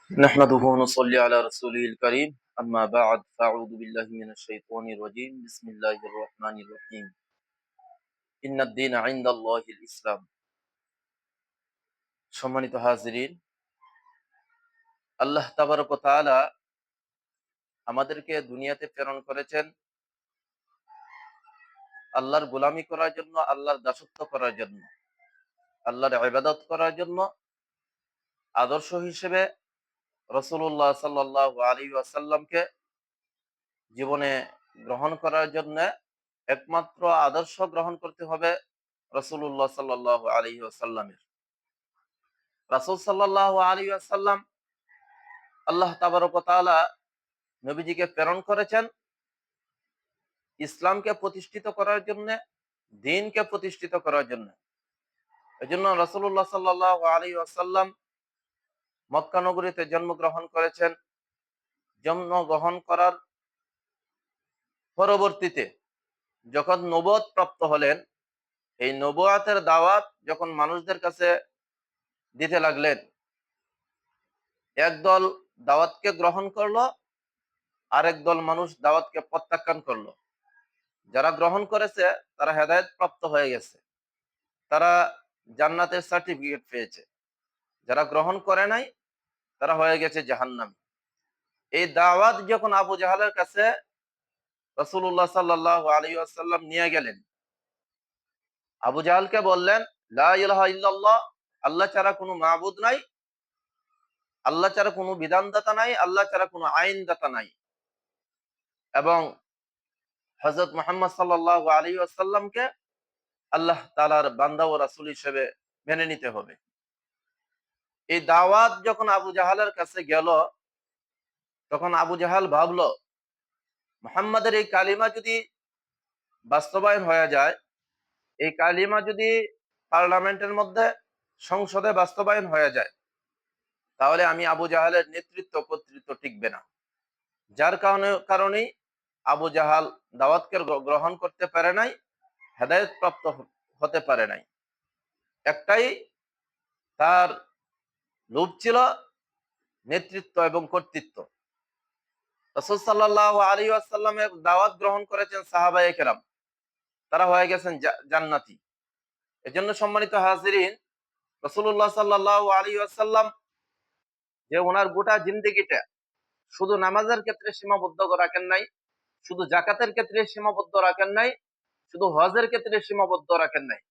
نحمده ونصلي على رسوله الكريم أما بعد فأعوذ بالله من الشيطان الرجيم بسم الله الرحمن الرحيم إن الدين عند الله الإسلام সম্মানিত হাজিরিন, আল্লাহ তাবারক ওয়া তাআলা আমাদেরকে দুনিয়াতে প্রেরণ করেছেন আল্লাহর গোলামি করার জন্য, আল্লাহর দাসত্ব করার জন্য, আল্লাহর ইবাদত করার জন্য। আদর্শ হিসেবে রাসূলুল্লাহ সাল্লাল্লাহু আলাইহি ওয়াসাল্লামকে জীবনে গ্রহণ করার জন্য একমাত্র আদর্শ গ্রহণ করতে হবে রাসূলুল্লাহ সাল্লাল্লাহু আলাইহি ওয়াসাল্লামের। রাসূল সাল্লাল্লাহু আলাইহি ওয়াসাল্লাম আল্লাহ তাবারক ওয়া তাআলা নবীজিকে প্রেরণ করেছেন ইসলামকে প্রতিষ্ঠিত করার জন্য, দ্বীনকে প্রতিষ্ঠিত করার জন্য। এজন্য রাসূলুল্লাহ সাল্লাল্লাহু আলাইহি ওয়াসাল্লাম মক্কা নগরীতে জন্মগ্রহণ করেছেন। জন্মগ্রহণ করার পরবর্তীতে যখন নবুয়ত প্রাপ্ত হলেন, এই নবুয়তের দাওয়াত যখন মানুষদের কাছে দিতে লাগলেন, একদল দাওয়াতকে গ্রহণ করলো, আরেক দল মানুষ দাওয়াতকে প্রত্যাখ্যান করলো। যারা গ্রহণ করেছে তারা হেদায়েত প্রাপ্ত হয়ে গেছে, তারা জান্নাতের সার্টিফিকেট পেয়েছে। যারা গ্রহণ করে নাই তারা হয়ে গেছে জাহান্নামী। এই দাওয়াত যখন আবু জাহালের কাছে রাসূলুল্লাহ সাল্লাল্লাহু আলাইহি ওয়াসাল্লাম নিয়ে গেলেন, আবু জাহালকে বললেন, লা ইলাহা ইল্লাল্লাহ, আল্লাহ ছাড়া কোনো মাবুদ নাই, আল্লাহ ছাড়া কোনো বিধানদাতা নাই, আল্লাহ ছাড়া কোনো আইনদাতা নাই, এবং হযরত মুহাম্মদ সাল্লাল্লাহু আলাইহি ওয়াসাল্লামকে আল্লাহ তাআলার বান্দা ও রাসূল হিসেবে মেনে নিতে হবে। এই দাওয়াত যখন আবু জাহালের কাছে গেল, তখন আবু জাহাল ভাবলো, মুহাম্মাদের এই কালিমা যদি বাস্তবায়ন হয়ে যায়, এই কালিমা যদি পার্লামেন্টের মধ্যে, সংসদে বাস্তবায়ন হয়ে যায়, তাহলে আমি আবু জাহালের নেতৃত্ব কর্তৃত্ব টিকবে না। যার কারণেই আবু জাহাল দাওয়াতকে গ্রহণ করতে পারে নাই, হেদায়েত প্রাপ্ত হতে পারে নাই। একটাই তার লোভ ছিল, নেতৃত্ব এবং কর্তৃত্ব। রাসূল সাল্লাল্লাহু আলাইহি ওয়াসাল্লামের দাওয়াত গ্রহণ করেছেন সাহাবায়ে কেরাম, তারা হয়ে গেছেন জান্নাতি। এজন্য সম্মানিত হাজিরিন, রাসূলুল্লাহ সাল্লাল্লাহু আলাইহি ওয়াসাল্লাম যে ওনার গোটা জিন্দেগিটা শুধু নামাজের ক্ষেত্রে সীমাবদ্ধ রাখেন নাই, শুধু যাকাতের ক্ষেত্রে সীমাবদ্ধ রাখেন নাই, শুধু হজের ক্ষেত্রে সীমাবদ্ধ রাখেন নাই,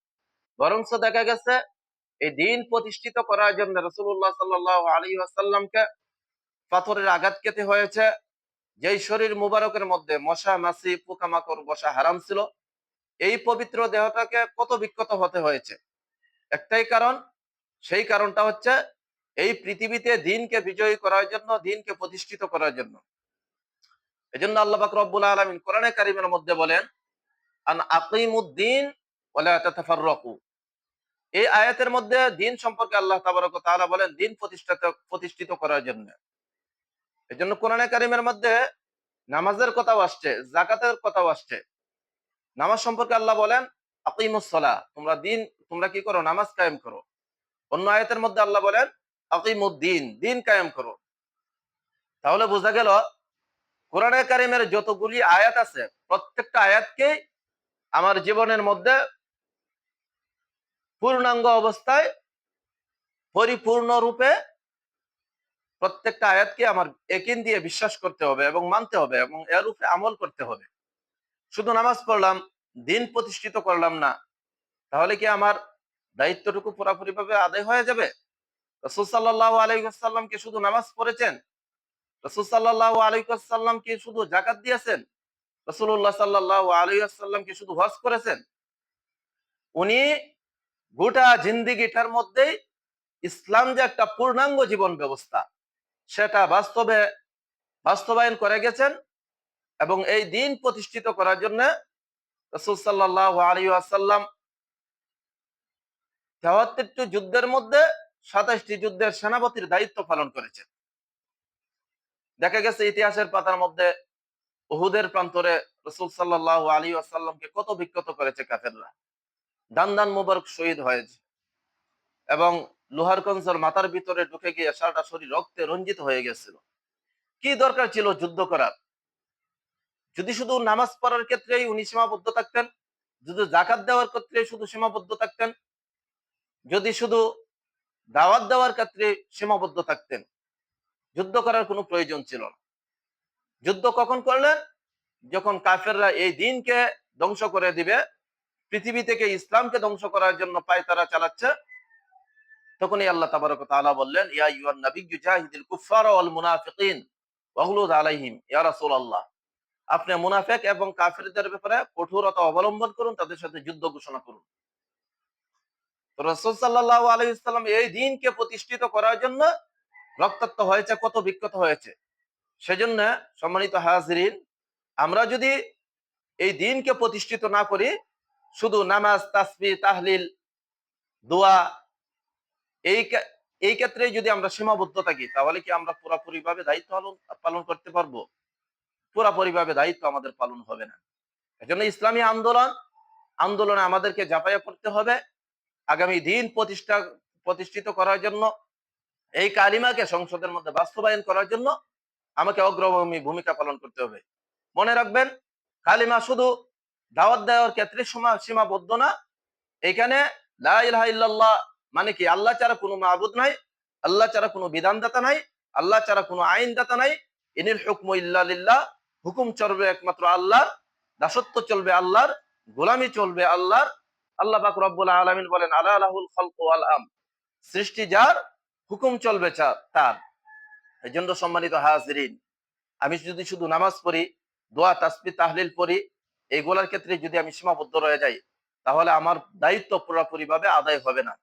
বরঞ্চ দেখা গেছে এই দ্বীন প্রতিষ্ঠিত করার জন্য রাসূলুল্লাহ সাল্লাল্লাহু আলাইহি ওয়াসাল্লামকে পাথরের আঘাত খেতে হয়েছে। যেই শরীর মুবারকের মধ্যে মশা মাছি পোকামাকড় বসা হারাম ছিল, এই পবিত্র দেহটাকে কত বিক্ষত হতে হয়েছে। একটাই কারণ, সেই কারণটা হচ্ছে এই পৃথিবীতে দ্বীনকে বিজয়ী করার জন্য, দ্বীনকে প্রতিষ্ঠিত করার জন্য। এজন্য আল্লাহ পাক রব্বুল আলামিন কোরআনে কারীমের মধ্যে বলেন, আন আকিমুদ্দীন ওয়া লা তাতাফাররাকু। এই আয়াতের মধ্যে দ্বীন সম্পর্কে আল্লাহ তাবারক ওয়া তাআলা বলেন দ্বীন প্রতিষ্ঠিত করার জন্য। এজন্য কোরআনে কারীমের মধ্যে নামাজের কথাও আসছে, যাকাতের কথাও আসছে। নামাজ সম্পর্কে আল্লাহ বলেন, আকিমুস সালাহ, তোমরা কি করো? নামাজ কায়েম করো। অন্য আয়াতের মধ্যে আল্লাহ বলেন, আকিমুদ্দীন, দ্বীন কায়েম করো। তাহলে বোঝা গেল কোরআনে কারীমের যতগুলি আয়াত আছে, প্রত্যেকটা আয়াতকে আমার জীবনের মধ্যে পূর্ণাঙ্গ অবস্থায়, পরিপূর্ণ রূপে প্রত্যেকটা আয়াতকে আমার ইয়াকিন দিয়ে বিশ্বাস করতে হবে এবং মানতে হবে এবং এর উপরে আমল করতে হবে। শুধু নামাজ পড়লাম, দ্বীন প্রতিষ্ঠিত করলাম না, তাহলে কি আমার দায়িত্বটুকু পুরোপুরিভাবে আদায় হয়ে যাবে? রাসূল সাল্লাল্লাহু আলাইহি ওয়াসাল্লাম কি শুধু নামাজ পড়েছেন? রাসূল সাল্লাল্লাহু আলাইহি ওয়াসাল্লাম কি শুধু যাকাত দিয়েছেন? রাসূলুল্লাহ সাল্লাল্লাহু আলাইহি ওয়াসাল্লাম কি শুধু হজ করেছেন? উনি গোটা জিন্দেগিটার মধ্যেই ইসলাম যে একটা পূর্ণাঙ্গ জীবন ব্যবস্থা, সেটা বাস্তবায়ন করে গেছেন। এবং এই দ্বীন প্রতিষ্ঠিত করার জন্য রাসূল সাল্লাল্লাহু আলাইহি ওয়াসাল্লাম ৭৩টি যুদ্ধের মধ্যে ২৭টি যুদ্ধের সেনাপতির দায়িত্ব পালন করেছেন। দেখা গেছে ইতিহাসের পাতার মধ্যে উহুদের প্রান্তরে রাসূল সাল্লাল্লাহু আলাইহি ওয়াসাল্লামকে কত বিক্ষত করেছে কাফেররা, দান মোবারক শহীদ হয়েছে। এবং লোহার কঞ্চর মাথার ভিতরে ঢুকে গিয়ে সারাটা শরীর রক্তে রঞ্জিত হয়ে গেছিল। কি দরকার ছিল যুদ্ধ করার? যদি শুধু নামাজ পড়ার ক্ষেত্রেই উনি সীমাবদ্ধ থাকতেন, যদি জাকাত দেওয়ার ক্ষেত্রে শুধু সীমাবদ্ধ থাকতেন, যদি শুধু দাওয়াত দেওয়ার ক্ষেত্রে সীমাবদ্ধ থাকতেন, যুদ্ধ করার কোনো প্রয়োজন ছিল না। যুদ্ধ কখন করলেন? যখন কাফেররা এই দিনকে ধ্বংস করে দিবে, পৃথিবী থেকে ইসলামকে ধ্বংস করার জন্য পায়তারা চালাচ্ছে, তখনই আল্লাহ তাবারক ওয়া তাআলা বললেন, ইয়া আইয়ুহান নাবিয়্যু জাহিদিল কুফফারা ওয়াল মুনাফিকিন ওয়াগলুজ আলাইহিম। ইয়া রাসূলুল্লাহ, আপনি মুনাফিক এবং কাফেরদের ব্যাপারে কঠোরতা অবলম্বন করুন, তাদের সাথে যুদ্ধ ঘোষণা করুন। তো রাসূল সাল্লাল্লাহু আলাইহি ওয়াসাল্লাম এই দিনকে প্রতিষ্ঠিত করার জন্য রক্তাক্ত হয়েছে, কত বিক্ষত হয়েছে। সেজন্য সম্মানিত হাজিরিন, আমরা যদি এই দিনকে প্রতিষ্ঠিত না করি, শুধু নামাজ, তাসবিহ, তাহলিল, দোয়া, এই এই ক্ষেত্রে যদি আমরা সীমাবদ্ধ থাকি, তাহলে কি আমরা পুরোপুরি ভাবে দায়িত্ব পালন করতে পারবো? পুরোপুরি ভাবে দায়িত্ব আমাদের পালন হবে না। এজন্য ইসলামী আন্দোলনে আমাদেরকে ঝাঁপাইয়া পড়তে হবে। আগামী দিন প্রতিষ্ঠিত করার জন্য, এই কালিমাকে সংসদের মধ্যে বাস্তবায়ন করার জন্য আমাকে অগ্রগামী ভূমিকা পালন করতে হবে। মনে রাখবেন, কালিমা শুধু দাওয়াত দেওয়ার ক্ষেত্রে সীমাবদ্ধ না। এখানে লা ইলাহা ইল্লাল্লাহ মানে কি? আল্লাহ ছাড়া কোনো মাবুদ নাই, আল্লাহ ছাড়া কোনো বিধানদাতা নাই, আল্লাহ ছাড়া কোনো আইনদাতা নাই। ইনিল হুকমু ইল্লা লিল্লাহ, হুকুম চলবে একমাত্র আল্লাহর, দাসত্ব চলবে আল্লাহর, গোলামি চলবে আল্লাহর। আল্লাহ পাক রব্বুল আলামিন বলেন, আলা লাহুল খালকু ওয়াল আমর, সৃষ্টি যার, হুকুম চলবে তার। এজন্য সম্মানিত হাজিরিন, আমি যদি শুধু নামাজ পড়ি, দোয়া, তাসবিহ, তাহলিল পড়ি, এইগুলার ক্ষেত্রে যদি আমি সীমাবদ্ধ রয়ে যাই, তাহলে আমার দায়িত্ব পুরোপুরি ভাবে আদায় হবে না।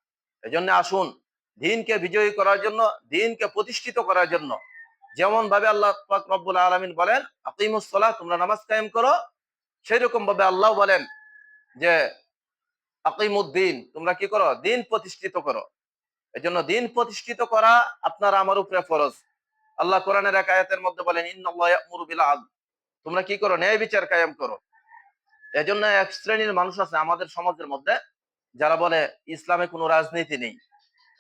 এজন্য আসুন, দিনকে বিজয়ী করার জন্য, দিনকে প্রতিষ্ঠিত করার জন্য, যেমন ভাবে আল্লাহ পাক রব্বুল আলামিন বলেন, আকিমুস সালাহ, তোমরা নামাজ কায়েম করো, সেই রকম ভাবে আল্লাহ বলেন যে আকিমুদ্দিন, তোমরা কি করো? দিন প্রতিষ্ঠিত করো। এজন্য দিন প্রতিষ্ঠিত করা আপনার আমার উপরে ফরজ। আল্লাহ কোরআনের এক আয়াতের মধ্যে বলেন, ইন্নাল্লাহা ইয়া'মুরু বিল আদল, তোমরা কি করো? ন্যায় বিচার কায়েম করো। এজন্য এক শ্রেণীর মানুষ আছে আমাদের সমাজের মধ্যে, যারা বলে ইসলামে কোনো রাজনীতি নেই।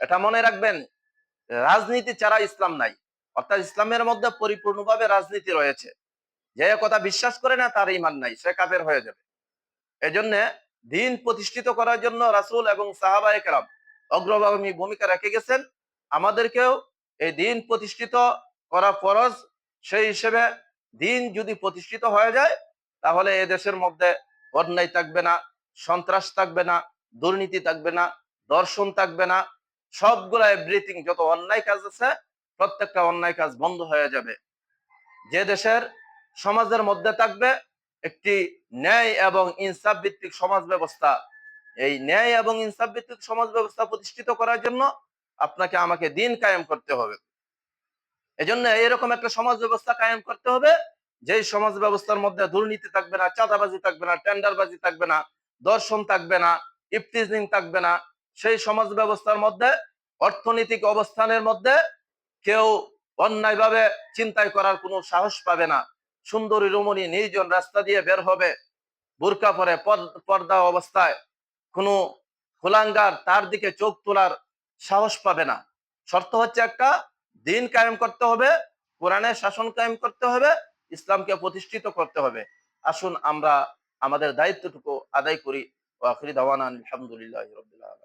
এটা মনে রাখবেন, রাজনীতি ছাড়া ইসলাম নাই। অর্থাৎ ইসলামের মধ্যে পরিপূর্ণভাবে রাজনীতি রয়েছে। যে কথা বিশ্বাস করে না, তার ঈমান নাই, সে কাফের হয়ে যাবে। এজন্য দিন প্রতিষ্ঠিত করার জন্য রাসূল এবং সাহাবায়ে কেরাম অগ্রগামী ভূমিকা রেখে গেছেন। আমাদেরকেও এই দিন প্রতিষ্ঠিত করা ফরজ। সেই হিসেবে দিন যদি প্রতিষ্ঠিত হয়ে যায়, তাহলে এ দেশের মধ্যে অন্যায় থাকবে না, সন্ত্রাস থাকবে না, দুর্নীতি থাকবে না, দর্শন থাকবে না। সবগুলা এভরিথিং, যত অন্যায় কাজ আছে, প্রত্যেকটা অন্যায় কাজ বন্ধ হয়ে যাবে। যে দেশের সমাজের মধ্যে থাকবে একটি ন্যায় এবং ইনসাফ ভিত্তিক সমাজ ব্যবস্থা, এই ন্যায় এবং ইনসাফ ভিত্তিক সমাজ ব্যবস্থা প্রতিষ্ঠিত করার জন্য আপনাকে আমাকে দিন কায়েম করতে হবে। এজন্য এরকম একটা সমাজ ব্যবস্থা কায়েম করতে হবে, যেই সমাজ ব্যবস্থার মধ্যে দুর্নীতি থাকবে না, চাঁদাবাজি থাকবে না, টেন্ডারবাজি থাকবে না, দর্শন থাকবে না, ইফতিজিং থাকবে না। সেই সমাজ ব্যবস্থার মধ্যে, অর্থনৈতিক অবস্থানের মধ্যে কেউ অন্যায়ভাবে চিন্তাই করার কোনো সাহস পাবে না। সুন্দরী রমণী নির্জন রাস্তা দিয়ে বের হবে, বুরকা পরে, পর্দা অবস্থায়, কোনো কুলাঙ্গার তার দিকে চোখ তোলার সাহস পাবে না। শর্ত হচ্ছে একটা, দিন কায়েম করতে হবে, কোরআনের শাসন কায়েম করতে হবে, ইসলামকে প্রতিষ্ঠিত করতে হবে। আসুন আমরা আমাদের দায়িত্বটুকু আদায় করি। ওয়া আখিরি দাওয়ানা আলহামদুলিল্লাহি রাব্বিল আলামিন।